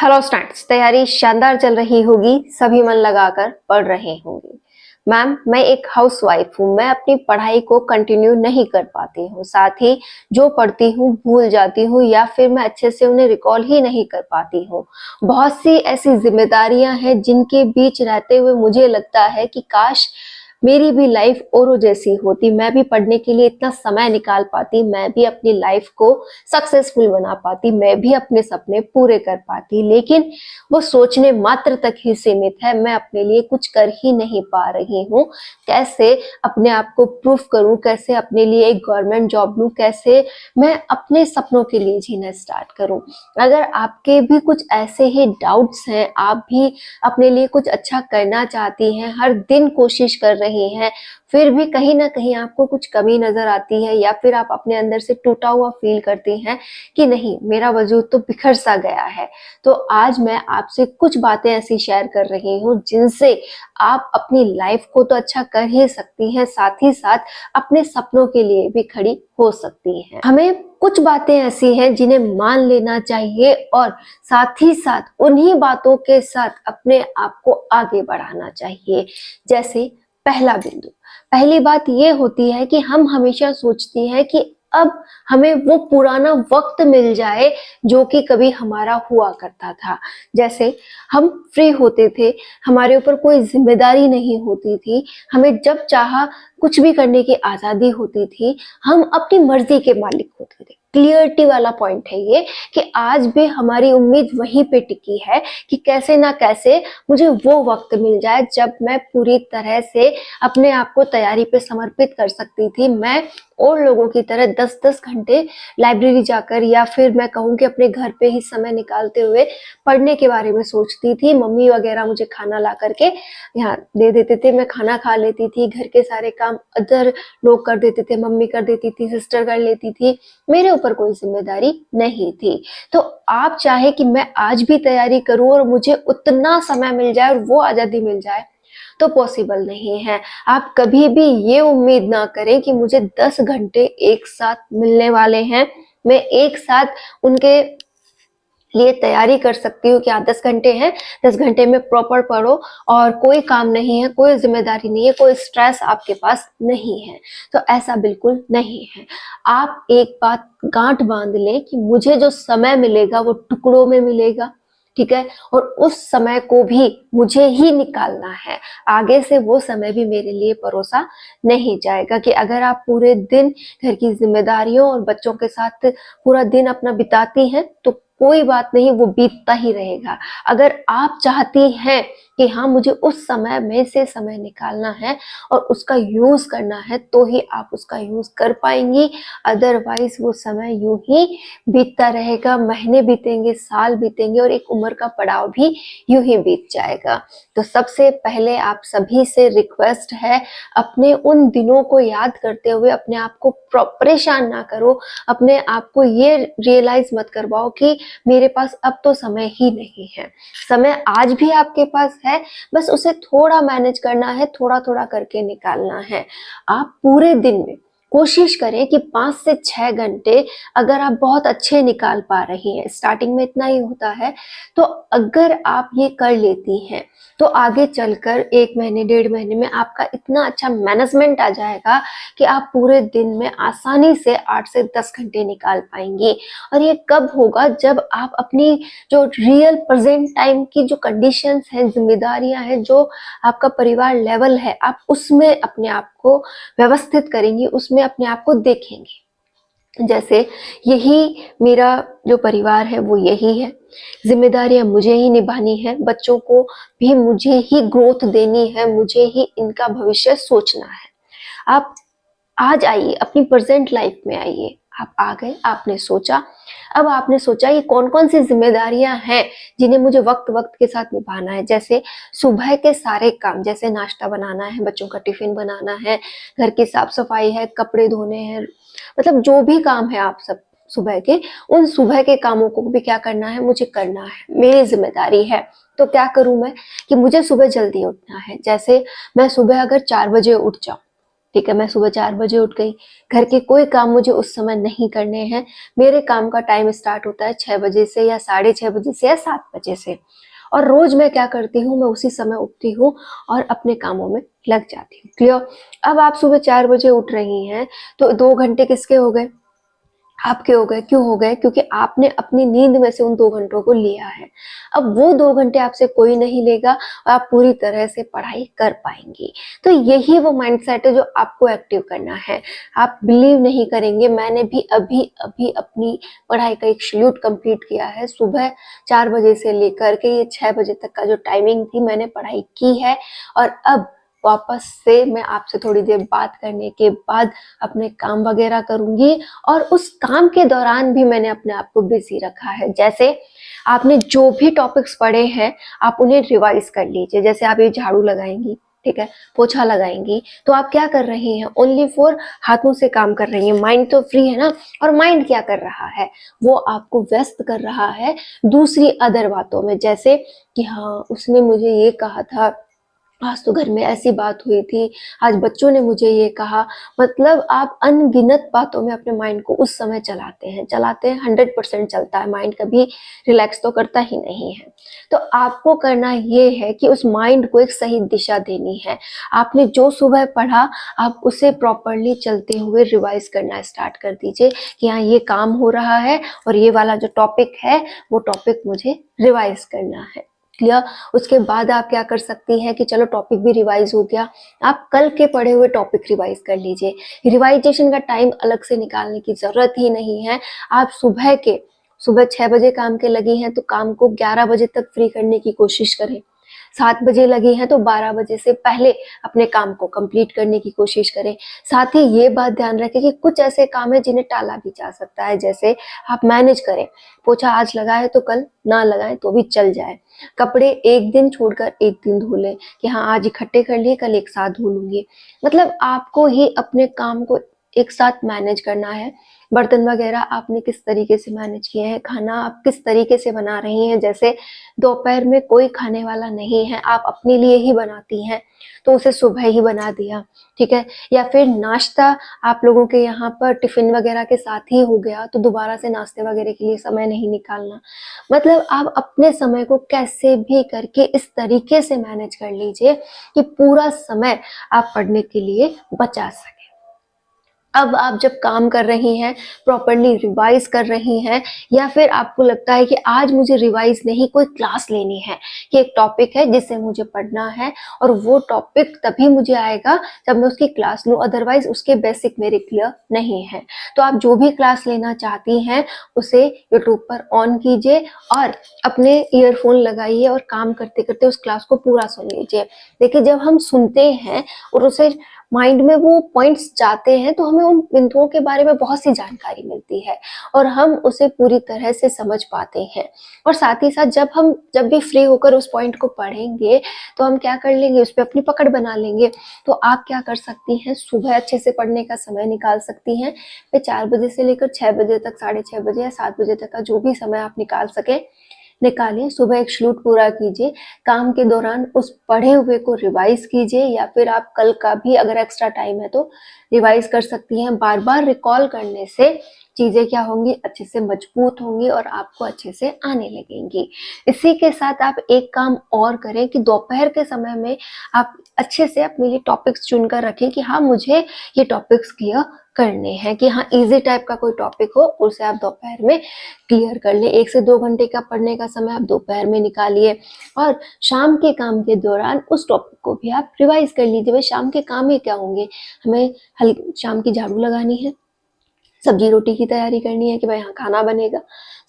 Hello students, तैयारी शानदार चल रही होगी। सभी मन लगाकर पढ़ रहे होंगे। मैम, मैं एक हाउसवाइफ हूँ। मैं अपनी पढ़ाई को कंटिन्यू नहीं कर पाती हूँ। साथ ही जो पढ़ती हूँ भूल जाती हूँ या फिर मैं अच्छे से उन्हें रिकॉल ही नहीं कर पाती हूँ। बहुत सी ऐसी जिम्मेदारियां हैं जिनके बीच रहते हुए मुझे लगता है कि काश मेरी भी लाइफ औरों जैसी होती। मैं भी पढ़ने के लिए इतना समय निकाल पाती, मैं भी अपनी लाइफ को सक्सेसफुल बना पाती, मैं भी अपने सपने पूरे कर पाती। लेकिन वो सोचने मात्र तक ही सीमित है। मैं अपने लिए कुछ कर ही नहीं पा रही हूँ। कैसे अपने आप को प्रूफ करूं, कैसे अपने लिए एक गवर्नमेंट जॉब लूं, कैसे मैं अपने सपनों के लिए जीना स्टार्ट करूं। अगर आपके भी कुछ ऐसे ही डाउट्स हैं, आप भी अपने लिए कुछ अच्छा करना चाहती हैं, हर दिन कोशिश कर रही हैं, फिर भी कहीं ना कहीं आपको कुछ कमी नजर आती है या फिर आप अपने अंदर से टूटा हुआ फील करती हैं कि नहीं, मेरा वजूद तो बिखर सा गया है, तो आज मैं आपसे कुछ बातें ऐसी शेयर कर रही हूँ जिनसे आप अपनी लाइफ को तो अच्छा कर ही सकती हैं, साथ ही साथ अपने सपनों के लिए भी खड़ी हो सकती हैं। हमें कुछ बातें ऐसी हैं जिन्हें मान लेना चाहिए और साथ ही साथ उन्हीं बातों के साथ अपने आप को आगे बढ़ाना चाहिए। जैसे पहला बिंदु, पहली बात ये होती है कि हम हमेशा सोचती हैं कि अब हमें वो पुराना वक्त मिल जाए जो कि कभी हमारा हुआ करता था। जैसे हम फ्री होते थे, हमारे ऊपर कोई जिम्मेदारी नहीं होती थी, हमें जब चाहा कुछ भी करने की आजादी होती थी, हम अपनी मर्जी के मालिक होते थे। क्लियरिटी वाला पॉइंट है ये कि आज भी हमारी उम्मीद वहीं पे टिकी है कि कैसे ना कैसे मुझे वो वक्त मिल जाए जब मैं पूरी तरह से अपने आप को तैयारी पे समर्पित कर सकती थी। मैं और लोगों की तरह 10-10 घंटे लाइब्रेरी जाकर या फिर मैं कहूँ कि अपने घर पे ही समय निकालते हुए पढ़ने के बारे में सोचती थी। मम्मी वगैरह मुझे खाना ला करके यहाँ दे देते थे, मैं खाना खा लेती थी, घर के सारे काम अदर लोग कर देते थे, मम्मी कर देती थी, सिस्टर कर लेती थी, मेरे ऊपर कोई जिम्मेदारी नहीं थी। तो आप चाहे कि मैं आज भी तैयारी करूं और मुझे उतना समय मिल जाए और वो आजादी मिल जाए, तो पॉसिबल नहीं है। आप कभी भी ये उम्मीद ना करें कि मुझे 10 घंटे एक साथ मिलने वाले हैं, मैं एक साथ उनके लिए तैयारी कर सकती हूँ कि 10 घंटे हैं, 10 घंटे में प्रॉपर पढ़ो और कोई काम नहीं है, कोई जिम्मेदारी नहीं है, कोई स्ट्रेस आपके पास नहीं है। तो ऐसा बिल्कुल नहीं है। आप एक बात गांठ बांध लें कि मुझे जो समय मिलेगा वो टुकड़ों में मिलेगा, ठीक है, और उस समय को भी मुझे ही निकालना है। आगे से वो समय भी मेरे लिए परोसा नहीं जाएगा कि अगर आप पूरे दिन घर की जिम्मेदारियों और बच्चों के साथ पूरा दिन अपना बिताती हैं तो कोई बात नहीं, वो बीतता ही रहेगा। अगर आप चाहती हैं कि हाँ, मुझे उस समय में से समय निकालना है और उसका यूज करना है, तो ही आप उसका यूज कर पाएंगी। अदरवाइज वो समय यूं ही बीतता रहेगा, महीने बीतेंगे, साल बीतेंगे और एक उम्र का पड़ाव भी यूं ही बीत जाएगा। तो सबसे पहले आप सभी से रिक्वेस्ट है, अपने उन दिनों को याद करते हुए अपने आप को परेशान ना करो। अपने आप को ये रियलाइज मत करवाओ कि मेरे पास अब तो समय ही नहीं है। समय आज भी आपके पास है, बस उसे थोड़ा मैनेज करना है, थोड़ा थोड़ा करके निकालना है। आप पूरे दिन में कोशिश करें कि 5 से 6 घंटे अगर आप बहुत अच्छे निकाल पा रही हैं, स्टार्टिंग में इतना ही होता है, तो अगर आप ये कर लेती हैं तो आगे चलकर 1 महीने 1.5 महीने में आपका इतना अच्छा मैनेजमेंट आ जाएगा कि आप पूरे दिन में आसानी से 8 से 10 घंटे निकाल पाएंगी। और ये कब होगा? जब आप अपनी जो रियल प्रेजेंट टाइम की जो कंडीशंस हैं, जिम्मेदारियां हैं, जो आपका परिवार लेवल है, आप उसमें अपने आप को व्यवस्थित करेंगी, उसमें अपने आप को देखेंगे। जैसे यही मेरा जो परिवार है वो यही है, जिम्मेदारियां मुझे ही निभानी है, बच्चों को भी मुझे ही ग्रोथ देनी है, मुझे ही इनका भविष्य सोचना है। आप आज आइए, अपनी प्रेजेंट लाइफ में आइए। आप आ गए, आपने सोचा, अब आपने सोचा ये कौन कौन सी जिम्मेदारियां हैं जिन्हें मुझे वक्त वक्त के साथ निभाना है। जैसे सुबह के सारे काम, जैसे नाश्ता बनाना है, बच्चों का टिफिन बनाना है, घर की साफ सफाई है, कपड़े धोने हैं, मतलब जो भी काम है आप सब सुबह के, उन सुबह के कामों को भी क्या करना है, मुझे करना है, मेरी जिम्मेदारी है। तो क्या करूं मैं कि मुझे सुबह जल्दी उठना है। जैसे मैं सुबह अगर 4 बजे उठ जाऊं, ठीक है, मैं सुबह 4 बजे उठ गई, घर के कोई काम मुझे उस समय नहीं करने हैं। मेरे काम का टाइम स्टार्ट होता है 6 बजे से या 6:30 बजे से या 7 बजे से, और रोज मैं क्या करती हूँ, मैं उसी समय उठती हूँ और अपने कामों में लग जाती हूँ। क्लियर? अब आप सुबह 4 बजे उठ रही हैं तो 2 घंटे किसके हो गए? आपके हो गए। क्यों हो गए? क्योंकि आपने अपनी नींद में से उन 2 घंटों को लिया है। अब वो 2 घंटे आपसे कोई नहीं लेगा और आप पूरी तरह से पढ़ाई कर पाएंगी। तो यही वो माइंडसेट है जो आपको एक्टिव करना है। आप बिलीव नहीं करेंगे, मैंने भी अभी अभी अपनी पढ़ाई का एक शेड्यूल कंप्लीट किया है। सुबह 4 बजे से लेकर के ये 6 बजे तक का जो टाइमिंग थी, मैंने पढ़ाई की है। और अब वापस से मैं आपसे थोड़ी देर बात करने के बाद अपने काम वगैरह करूंगी, और उस काम के दौरान भी मैंने अपने आप को बिजी रखा है। जैसे आपने जो भी टॉपिक्स पढ़े हैं, आप उन्हें रिवाइज कर लीजिए। जैसे आप ये झाड़ू लगाएंगी, ठीक है, पोछा लगाएंगी, तो आप क्या कर रही हैं? ओनली फॉर हाथों से काम कर रही हैं, माइंड तो फ्री है ना। और माइंड क्या कर रहा है? वो आपको व्यस्त कर रहा है दूसरी अदर बातों में, जैसे कि हाँ, उसने मुझे ये कहा था, आज तो घर में ऐसी बात हुई थी, आज बच्चों ने मुझे ये कहा। मतलब आप अनगिनत बातों में अपने माइंड को उस समय चलाते हैं 100% चलता है माइंड, कभी रिलैक्स तो करता ही नहीं है। तो आपको करना ये है कि उस माइंड को एक सही दिशा देनी है। आपने जो सुबह पढ़ा, आप उसे प्रॉपरली चलते हुए रिवाइज करना स्टार्ट कर दीजिए कि हाँ, ये काम हो रहा है और ये वाला जो टॉपिक है वो टॉपिक मुझे रिवाइज करना है। क्लियर? उसके बाद आप क्या कर सकती हैं कि चलो टॉपिक भी रिवाइज हो गया, आप कल के पढ़े हुए टॉपिक रिवाइज कर लीजिए। रिवाइजेशन का टाइम अलग से निकालने की जरूरत ही नहीं है। आप सुबह 6 बजे काम के लगी हैं तो काम को 11 बजे तक फ्री करने की कोशिश करें। 7 बजे लगी हैं तो 12 बजे से पहले अपने काम को कंप्लीट करने की कोशिश करें। साथ ही ये बात ध्यान रखें कि कुछ ऐसे काम है जिन्हें टाला भी जा सकता है। जैसे आप मैनेज करें, पोछा आज लगाए तो कल ना लगाएं तो भी चल जाए। कपड़े एक दिन छोड़कर एक दिन धो लें कि हाँ, आज इकट्ठे कर लिए, कल एक साथ धो लूंगी। मतलब आपको ही अपने काम को एक साथ मैनेज करना है। बर्तन वगैरह आपने किस तरीके से मैनेज किए हैं, खाना आप किस तरीके से बना रही हैं। जैसे दोपहर में कोई खाने वाला नहीं है, आप अपने लिए ही बनाती हैं तो उसे सुबह ही बना दिया, ठीक है। या फिर नाश्ता आप लोगों के यहाँ पर टिफिन वगैरह के साथ ही हो गया तो दोबारा से नाश्ते वगैरह के लिए समय नहीं निकालना। मतलब आप अपने समय को कैसे भी करके इस तरीके से मैनेज कर लीजिए कि पूरा समय आप पढ़ने के लिए बचा सकें। अब आप जब काम कर रही हैं, प्रॉपरली रिवाइज कर रही हैं, या फिर आपको लगता है कि आज मुझे रिवाइज नहीं, कोई क्लास लेनी है कि एक टॉपिक है जिसे मुझे पढ़ना है और वो टॉपिक तभी मुझे आएगा जब मैं उसकी क्लास लूँ, अदरवाइज उसके बेसिक मेरे क्लियर नहीं है। तो आप जो भी क्लास लेना चाहती हैं उसे यूट्यूब पर ऑन कीजिए और अपने ईयरफोन लगाइए और काम करते करते उस क्लास को पूरा सुन लीजिए। देखिए, जब हम सुनते हैं और उसे माइंड में वो पॉइंट्स जाते हैं तो हमें उन बिंदुओं के बारे में बहुत सी जानकारी मिलती है और हम उसे पूरी तरह से समझ पाते हैं। और साथ ही साथ जब भी फ्री होकर उस पॉइंट को पढ़ेंगे तो हम क्या कर लेंगे, उस पर अपनी पकड़ बना लेंगे। तो आप क्या कर सकती हैं, सुबह अच्छे से पढ़ने का समय निकाल सकती हैं। फिर 4 बजे से लेकर 6 बजे तक, 6:30 बजे या 7 बजे तक का जो भी समय आप निकाल सके निकालिए। सुबह एक शेड्यूल पूरा कीजिए, काम के दौरान उस पढ़े हुए को रिवाइज कीजिए, या फिर आप कल का भी अगर एक्स्ट्रा टाइम है तो रिवाइज कर सकती हैं। बार बार रिकॉल करने से चीजें क्या होंगी, अच्छे से मजबूत होंगी और आपको अच्छे से आने लगेंगी। इसी के साथ आप एक काम और करें कि दोपहर के समय में आप अच्छे से अपने लिए टॉपिक्स चुनकर रखें कि हाँ, मुझे ये टॉपिक्स क्लियर करने हैं, कि हाँ, इजी टाइप का कोई टॉपिक हो उसे आप दोपहर में क्लियर कर ले। 1 से 2 घंटे का पढ़ने का समय आप दोपहर में निकालिए और शाम के काम के दौरान उस टॉपिक को भी आप रिवाइज कर लीजिए। भाई, शाम के काम ही क्या होंगे, हमें शाम की झाड़ू लगानी है, सब्जी रोटी की तैयारी करनी है कि भाई हाँ, खाना बनेगा।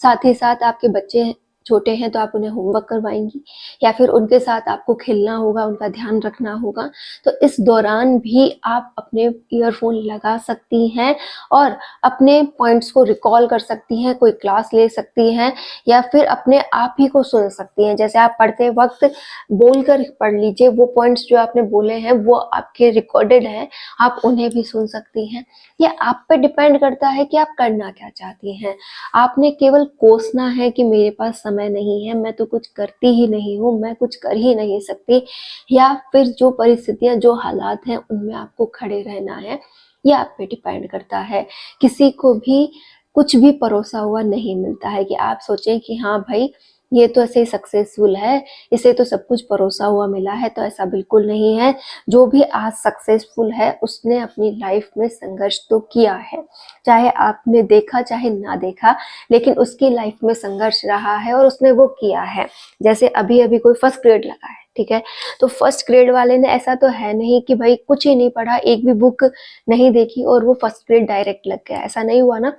साथ ही साथ आपके बच्चे छोटे हैं तो आप उन्हें होमवर्क करवाएंगी, या फिर उनके साथ आपको खेलना होगा, उनका ध्यान रखना होगा। तो इस दौरान भी आप अपने ईयरफोन लगा सकती हैं और अपने पॉइंट्स को रिकॉल कर सकती हैं, कोई क्लास ले सकती हैं, या फिर अपने आप ही को सुन सकती हैं। जैसे आप पढ़ते वक्त बोलकर पढ़ लीजिए, वो पॉइंट्स जो आपने बोले हैं वो आपके रिकॉर्डेड हैं, आप उन्हें भी सुन सकती हैं। ये आप पे डिपेंड करता है कि आप करना क्या चाहती हैं। आपने केवल कोसना है कि मेरे पास समय समय नहीं है, मैं तो कुछ करती ही नहीं हूँ, मैं कुछ कर ही नहीं सकती, या फिर जो परिस्थितियां, जो हालात हैं उनमें आपको खड़े रहना है, ये आप पे डिपेंड करता है। किसी को भी कुछ भी परोसा हुआ नहीं मिलता है कि आप सोचें कि हाँ भाई ये तो ऐसे ही सक्सेसफुल है, इसे तो सब कुछ परोसा हुआ मिला है, तो ऐसा बिल्कुल नहीं है। जो भी आज सक्सेसफुल है उसने अपनी लाइफ में संघर्ष तो किया है, चाहे आपने देखा चाहे ना देखा, लेकिन उसकी लाइफ में संघर्ष रहा है और उसने वो किया है। जैसे अभी अभी कोई फर्स्ट ग्रेड लगा है, ठीक है, तो फर्स्ट ग्रेड वाले ने ऐसा तो है नहीं कि भाई कुछ ही नहीं पढ़ा, एक भी बुक नहीं देखी और वो फर्स्ट ग्रेड डायरेक्ट लग गया, ऐसा नहीं हुआ ना।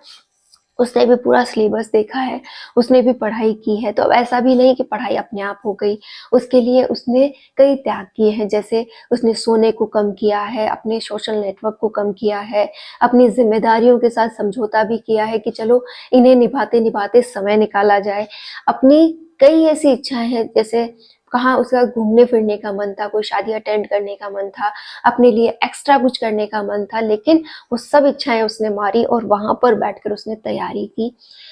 उसने भी पूरा सिलेबस देखा है, उसने भी पढ़ाई की है, तो अब ऐसा भी नहीं कि पढ़ाई अपने आप हो गई। उसके लिए उसने कई त्याग किए हैं, जैसे उसने सोने को कम किया है, अपने सोशल नेटवर्क को कम किया है, अपनी जिम्मेदारियों के साथ समझौता भी किया है कि चलो इन्हें निभाते निभाते समय निकाला जाए। अपनी कई ऐसी इच्छाएं हैं, जैसे कहाँ उसका घूमने फिरने का मन था, कोई शादी अटेंड करने का मन था, अपने लिए एक्स्ट्रा कुछ करने का मन था, लेकिन वो सब इच्छाएं उसने मारी और वहां पर बैठकर उसने तैयारी की।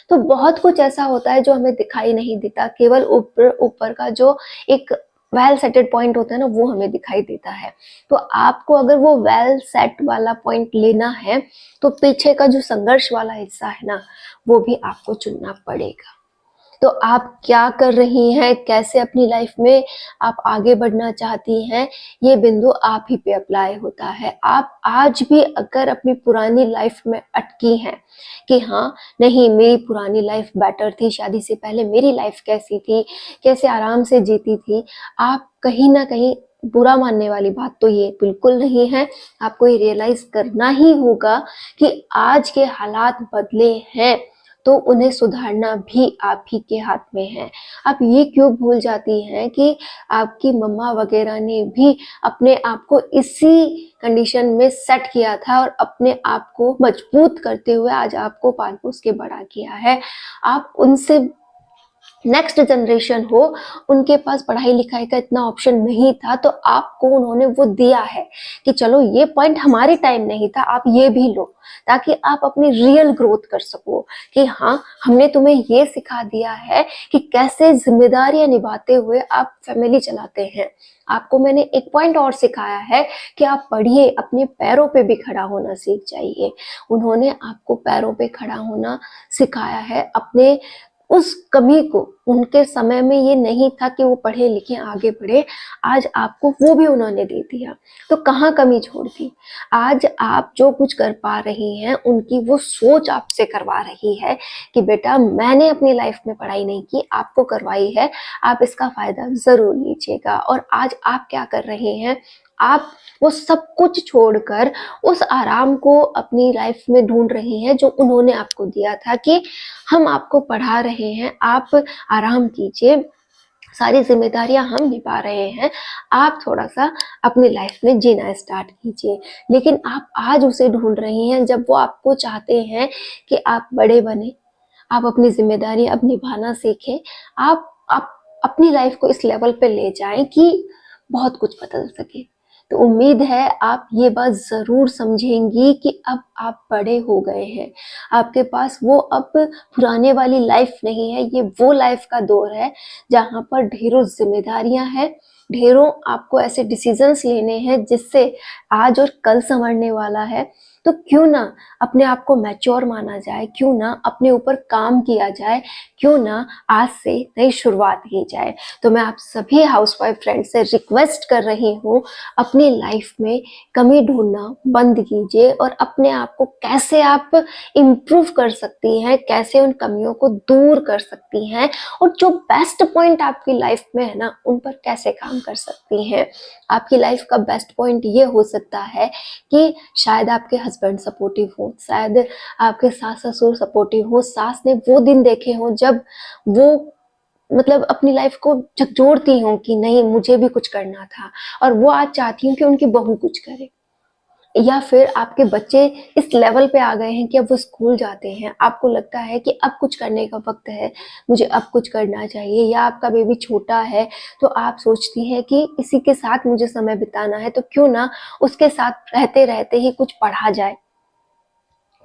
तो बहुत कुछ ऐसा होता है जो हमें दिखाई नहीं देता, केवल ऊपर ऊपर का जो एक वेल सेटेड पॉइंट होता है ना, वो हमें दिखाई देता है। तो आपको अगर वो वेल सेट वाला पॉइंट लेना है तो पीछे का जो संघर्ष वाला हिस्सा है ना, वो भी आपको चुनना पड़ेगा। तो आप क्या कर रही हैं, कैसे अपनी लाइफ में आप आगे बढ़ना चाहती हैं, ये बिंदु आप ही पे अप्लाई होता है। आप आज भी अगर अपनी पुरानी लाइफ में अटकी हैं कि हाँ नहीं मेरी पुरानी लाइफ बेटर थी, शादी से पहले मेरी लाइफ कैसी थी, कैसे आराम से जीती थी, आप कहीं ना कहीं, बुरा मानने वाली बात तो ये बिल्कुल नहीं है, आपको ये रियलाइज करना ही होगा कि आज के हालात बदले हैं तो उन्हें सुधारना भी आप ही के हाथ में है। आप ये क्यों भूल जाती हैं कि आपकी मम्मा वगैरह ने भी अपने आप को इसी कंडीशन में सेट किया था और अपने आप को मजबूत करते हुए आज आपको पाल पोस के बड़ा किया है। आप उनसे नेक्स्ट जनरेशन हो, उनके पास पढ़ाई लिखाई का इतना ऑप्शन नहीं था, तो आपको उन्होंने वो दिया है कि चलो ये पॉइंट हमारे टाइम नहीं था, आप ये भी लो, ताकि आप अपनी रियल ग्रोथ कर सको कि हाँ हमने तुम्हें ये सिखा दिया है कि कैसे जिम्मेदारियां निभाते हुए आप फैमिली चलाते हैं। आपको मैंने एक पॉइंट और सिखाया है कि आप पढ़िए, अपने पैरों पे भी खड़ा होना सीख जाइए। उन्होंने आपको पैरों पे खड़ा होना सिखाया है। अपने उस कमी को, उनके समय में ये नहीं था कि वो पढ़े लिखे आगे बढ़े, आज आपको वो भी उन्होंने दे दिया, तो कहाँ कमी छोड़ दी। आज आप जो कुछ कर पा रही हैं उनकी वो सोच आपसे करवा रही है कि बेटा मैंने अपनी लाइफ में पढ़ाई नहीं की, आपको करवाई है, आप इसका फायदा जरूर लीजिएगा। और आज आप क्या कर रहे हैं, आप वो सब कुछ छोड़कर उस आराम को अपनी लाइफ में ढूंढ रही हैं जो उन्होंने आपको दिया था कि हम आपको पढ़ा रहे हैं, आप आराम कीजिए, सारी जिम्मेदारियां हम निभा रहे हैं, आप थोड़ा सा अपनी लाइफ में जीना स्टार्ट कीजिए। लेकिन आप आज उसे ढूंढ रही हैं जब वो आपको चाहते हैं कि आप बड़े बने, आप अपनी जिम्मेदारी अब निभाना सीखें, आप अपनी लाइफ को इस लेवल पे ले जाएं कि बहुत कुछ बदल सके। तो उम्मीद है आप ये बात जरूर समझेंगी कि अब आप बड़े हो गए हैं, आपके पास वो अब पुराने वाली लाइफ नहीं है, ये वो लाइफ का दौर है जहाँ पर ढेरों जिम्मेदारियां हैं, ढेरों आपको ऐसे डिसीजंस लेने हैं जिससे आज और कल संवरने वाला है। तो क्यों ना अपने आप को मैच्योर माना जाए, क्यों ना अपने ऊपर काम किया जाए, क्यों ना आज से नई शुरुआत की जाए। तो मैं आप सभी हाउसवाइफ फ्रेंड से रिक्वेस्ट कर रही हूँ, अपनी लाइफ में कमी ढूंढना बंद कीजिए और अपने आप को कैसे आप इम्प्रूव कर सकती हैं, कैसे उन कमियों को दूर कर सकती हैं और जो बेस्ट पॉइंट आपकी लाइफ में है ना, उन पर कैसे काम कर सकती हैं। आपकी लाइफ का बेस्ट पॉइंट ये हो सकता है कि शायद आपके हस्बैंड सपोर्टिव हो, शायद आपके सास ससुर सपोर्टिव हो, सास ने वो दिन देखे हो जब वो मतलब अपनी लाइफ को झकझोरती हूँ कि नहीं मुझे भी कुछ करना था, और वो आज चाहती हूँ कि उनकी बहू कुछ करे। या फिर आपके बच्चे इस लेवल पे आ गए हैं कि अब वो स्कूल जाते हैं, आपको लगता है कि अब कुछ करने का वक्त है, मुझे अब कुछ करना चाहिए। या आपका बेबी छोटा है तो आप सोचती हैं कि इसी के साथ मुझे समय बिताना है, तो क्यों ना उसके साथ रहते रहते ही कुछ पढ़ा जाए,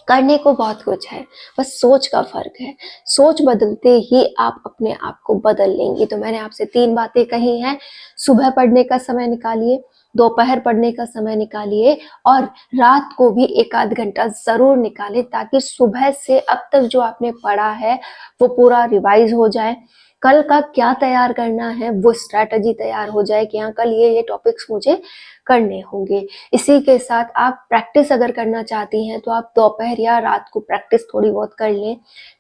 करने को बहुत कुछ है, बस सोच का फर्क है। सोच बदलते ही आप अपने आप को बदल लेंगे। तो मैंने आपसे 3 बातें कही हैं। सुबह पढ़ने का समय निकालिए, दोपहर पढ़ने का समय निकालिए और रात को भी 1 आध घंटा ज़रूर निकालें, ताकि सुबह से अब तक जो आपने पढ़ा है वो पूरा रिवाइज़ हो जाए। कल का क्या तैयार करना है वो स्ट्रैटेजी तैयार हो जाए कि हाँ, कल ये टॉपिक्स मुझे करने होंगे। इसी के साथ आप प्रैक्टिस अगर करना चाहती हैं तो आप दोपहर या रात को प्रैक्टिस थोड़ी बहुत कर लें।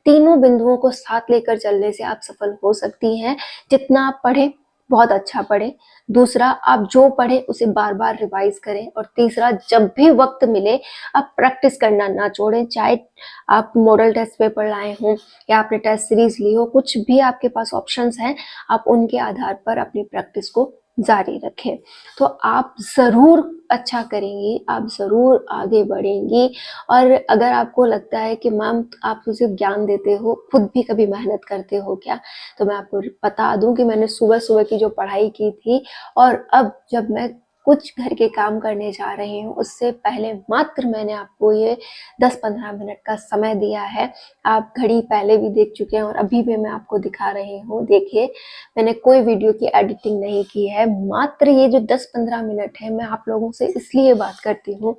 तीनों बिंदुओं को साथ लेकर चलने से आप सफल हो सकती हैं। जितना आप पढ़ें, बहुत अच्छा पढ़ें। दूसरा, आप जो पढ़ें उसे बार-बार रिवाइज़ करें और तीसरा, जब भी वक़्त मिले आप प्रैक्टिस करना ना छोड़ें। चाहे आप मॉडल टेस्ट पेपर लाए हों या आपने टेस्ट सीरीज़ ली हो, कुछ भी आपके पास ऑप्शंस हैं, आप उनके आधार पर अपनी प्रैक्टिस को जारी रखें। तो आप ज़रूर अच्छा करेंगी, आप ज़रूर आगे बढ़ेंगी। और अगर आपको लगता है कि मैम आप मुझे ज्ञान देते हो, खुद भी कभी मेहनत करते हो क्या? तो मैं आपको बता दूँ कि मैंने सुबह-सुबह की जो पढ़ाई की थी और अब जब मैं कुछ घर के काम करने जा रही हूँ, उससे पहले मात्र मैंने आपको ये 10-15 मिनट का समय दिया है। आप घड़ी पहले भी देख चुके हैं और अभी भी मैं आपको दिखा रही हूँ। देखिए, मैंने कोई वीडियो की एडिटिंग नहीं की है, मात्र ये जो 10-15 मिनट है मैं आप लोगों से इसलिए बात करती हूँ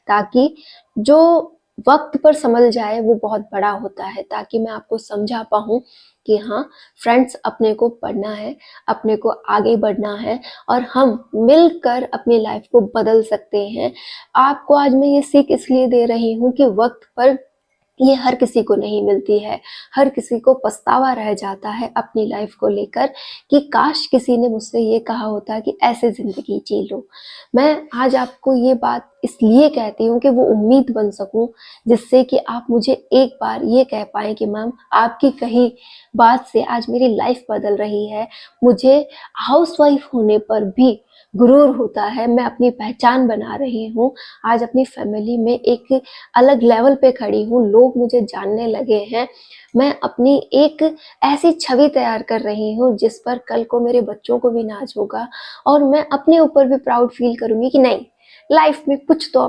ताकि जो वक्त पर समझ जाए वो बहुत बड़ा होता है, ताकि मैं आपको समझा पाऊँ कि हाँ फ्रेंड्स, अपने को पढ़ना है, अपने को आगे बढ़ना है और हम मिलकर अपनी लाइफ को बदल सकते हैं। आपको आज मैं ये सीख इसलिए दे रही हूँ कि वक्त पर ये हर किसी को नहीं मिलती है। हर किसी को पछतावा रह जाता है अपनी लाइफ को लेकर कि काश किसी ने मुझसे ये कहा होता कि ऐसे ज़िंदगी जी लो। मैं आज आपको ये बात इसलिए कहती हूँ कि वो उम्मीद बन सकूँ, जिससे कि आप मुझे एक बार ये कह पाएँ कि मैम, आपकी कही बात से आज मेरी लाइफ बदल रही है। मुझे हाउसवाइफ होने पर भी गुरूर होता है, मैं अपनी पहचान बना रही हूँ। आज अपनी फैमिली में एक अलग लेवल पे खड़ी हूँ, लोग मुझे जानने लगे हैं। मैं अपनी एक ऐसी छवि तैयार कर रही हूँ जिस पर कल को मेरे बच्चों को भी नाज होगा और मैं अपने ऊपर भी प्राउड फील करूँगी कि नहीं, लाइफ में कुछ तो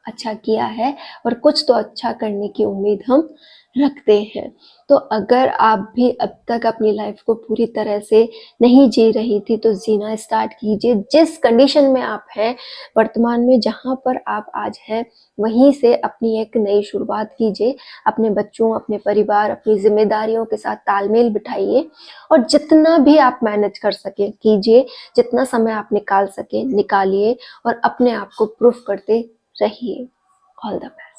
अच्छा किया है और कुछ तो अच्छा करने की उम्मीद हम रखते हैं। तो अगर आप भी अब तक अपनी लाइफ को पूरी तरह से नहीं जी रही थी तो जीना स्टार्ट कीजिए। जिस कंडीशन में आप हैं वर्तमान में, जहाँ पर आप आज हैं, वहीं से अपनी एक नई शुरुआत कीजिए। अपने बच्चों, अपने परिवार, अपनी जिम्मेदारियों के साथ तालमेल बिठाइए और जितना भी आप मैनेज कर सके कीजिए। जितना समय आप निकाल सके निकालिए और अपने आप को प्रूफ करते रहिए। All the best.